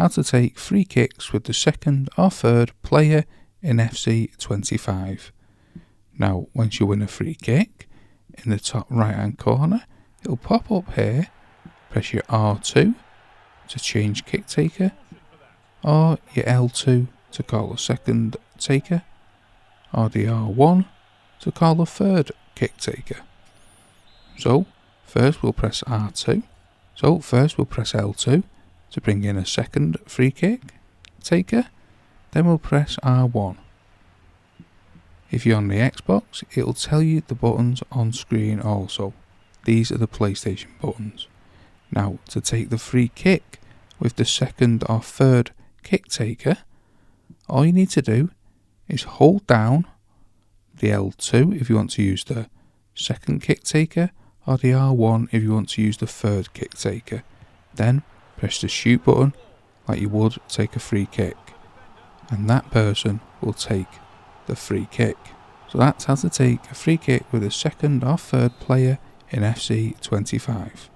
how to take free kicks with the second or third player in FC 25. Now, once you win a free kick, in the top right hand corner, it'll pop up here. Press your R2 to change kick taker, or your L2 to call a second taker, or the R1 to call a third kick taker. So first we'll press R2. First we'll press L2 to bring in a second free kick taker, then we'll press R1. If you're on the Xbox, it'll tell you the buttons on screen also. These are the PlayStation buttons. Now, to take the free kick with the second or third kick taker, all you need to do is hold down the L2 if you want to use the second kick taker, or the R1 if you want to use the third kick taker. Then press the shoot button like you would take a free kick, and that person will take the free kick. So that's how to take a free kick with a second or third player in FC 25.